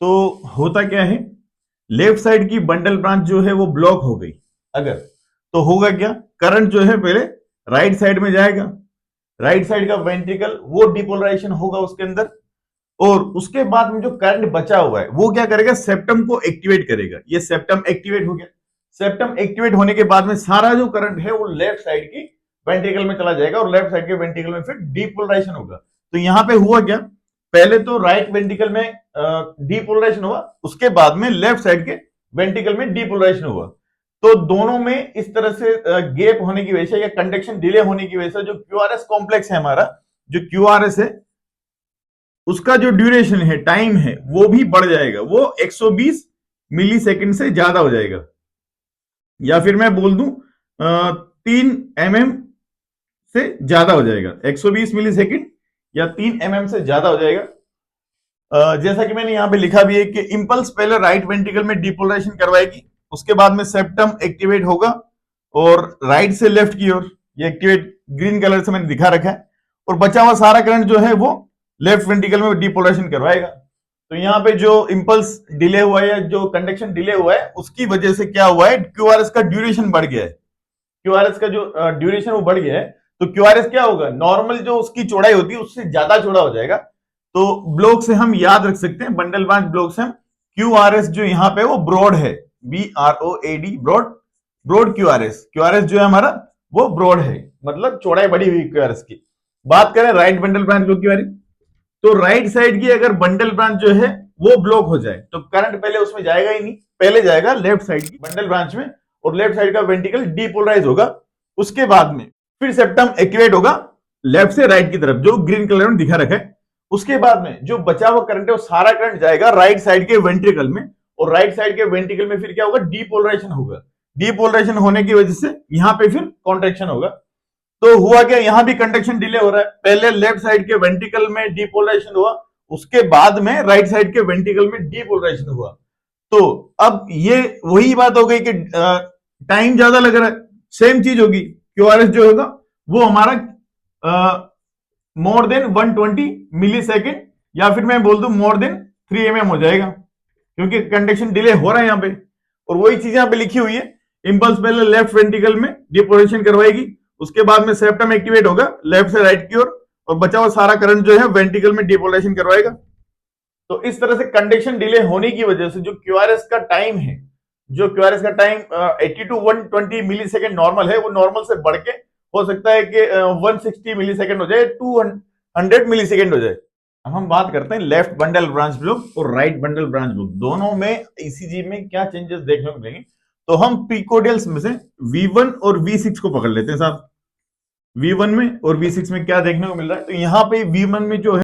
तो होता क्या है, लेफ्ट साइड की बंडल ब्रांच जो है वो ब्लॉक हो गई अगर, तो होगा क्या, करंट जो है पहले राइट साइड में जाएगा, राइट साइड का वेंट्रिकल वो डिपोलराइजेशन होगा उसके अंदर, और उसके बाद में जो करंट बचा हुआ है वो क्या करेगा, सेप्टम को एक्टिवेट करेगा। ये सेप्टम एक्टिवेट हो गया। सेप्टम एक्टिवेट होने के बाद में सारा जो करंट है वो लेफ्ट साइड की वेंट्रिकल में चला जाएगा, और लेफ्ट साइड के वेंट्रिकल में फिर डीपोलराइजेशन होगा। तो यहां पे हुआ क्या, पहले तो राइट वेंट्रिकल में डीपोलराइजेशन हुआ, उसके बाद में लेफ्ट साइड के वेंट्रिकल में डीपोलराइजेशन हुआ। तो दोनों में इस तरह से गैप होने की वजह से या कंडक्शन डिले होने की वजह से जो क्यूआरएस कॉम्प्लेक्स है हमारा, जो क्यूआरएस है उसका जो ड्यूरेशन है, टाइम है, वो भी बढ़ जाएगा, वो 120 मिली सेकेंड से ज्यादा हो जाएगा, या फिर मैं बोल दूं 3 mm से ज्यादा हो जाएगा। 120 मिली सेकेंड या 3 mm से ज्यादा हो जाएगा। जैसा कि मैंने यहां पे लिखा भी है कि इंपल्स पहले राइट वेंट्रिकल में डिपोलराइजेशन करवाएगी, उसके बाद में सेप्टम एक्टिवेट होगा और राइट से लेफ्ट की ओर, ये एक्टिवेट ग्रीन कलर से मैंने दिखा रखा है, और बचा हुआ सारा करंट जो है वो लेफ्ट वेंट्रिकल में डिपोलराइजेशन करवाएगा। तो यहाँ पे जो इंपल्स डिले हुआ है या जो कंडक्शन डिले हुआ है उसकी वजह से क्या हुआ है, क्यूआरएस का ड्यूरेशन बढ़ गया है। क्यूआरएस का जो ड्यूरेशन वो बढ़ गया है, तो क्यूआरएस क्या होगा, नॉर्मल जो उसकी चौड़ाई होती है उससे ज्यादा चौड़ा हो जाएगा। तो ब्लॉक से हम याद रख सकते हैं, बंडल ब्रांच ब्लॉक से हम क्यूआरएस जो यहाँ पे वो ब्रॉड है, BROAD, broad, broad QRS, QRS जो है हमारा वो ब्रॉड है, मतलब चौड़ाई बढ़ी हुई क्यूआरएस की। बात करें राइट बंडल ब्रांच ब्लॉक की बारे, तो राइट साइड की अगर बंडल ब्रांच जो है वो ब्लॉक हो जाए तो करंट पहले उसमें जाएगा ही नहीं, पहले जाएगा लेफ्ट साइड की बंडल ब्रांच में, और लेफ्ट साइड का वेंट्रिकल डीपोलराइज होगा। उसके बाद में फिर सेप्टम एक्टिवेट होगा लेफ्ट से राइट की तरफ, जो ग्रीन कलर में दिखा रखा है। उसके बाद में जो बचा हुआ करंट है वो सारा करंट जाएगा राइट साइड के वेंट्रिकल में, और राइट साइड के वेंट्रिकल में फिर क्या होगा, डीपोलराइजेशन होगा। डीपोलराइजेशन होने की वजह से यहां पे फिर कॉन्ट्रेक्शन होगा। तो हुआ क्या, यहां भी कंडक्शन डिले हो रहा है, पहले लेफ्ट साइड के वेंट्रिकल में डीपोलराइजेशन हुआ, उसके बाद में राइट साइड के वेंट्रिकल में डीपोलराइजेशन हुआ। तो अब ये वही बात हो गई कि टाइम ज्यादा लग रहा है, सेम चीज होगी, क्यूआरएस जो होगा वो हमारा मोर देन 120 मिली सेकेंड, या फिर मैं बोल दूं मोर देन 3 mm हो जाएगा, क्योंकि कंडक्शन डिले हो रहा है यहां पे। और वही चीज यहां पे लिखी हुई है, इंपल्स पहले लेफ्ट वेंट्रिकल में डिपोलराइजेशन करवाएगी, उसके बाद में सेप्टम एक्टिवेट होगा लेफ्ट से राइट की ओर, और बचा हुआ सारा करंट जो है वेंट्रिकल में डिपोलराइजेशन करवाएगा। तो इस तरह से कंडक्शन डिले होने की वजह से जो क्यूआरएस का टाइम है, जो क्यूआरएस का time 80 to 120 millisecond normal है, वो नॉर्मल से बढ़ के हो सकता है कि 160 मिली सेकेंड हो जाए, 200 मिली सेकेंड हो जाए। अब हम बात करते हैं लेफ्ट बंडल ब्रांच ब्लॉक और राइट बंडल ब्रांच ब्लॉक, दोनों में ईसीजी में क्या चेंजेस देखने को मिलेंगे। तो हम पिकोडियल्स में से V1 और V6 को पकड़ लेते हैं साहब। V1 में और V6 में क्या देखने को मिल रहा है, तो यहाँ पे V1 में जो है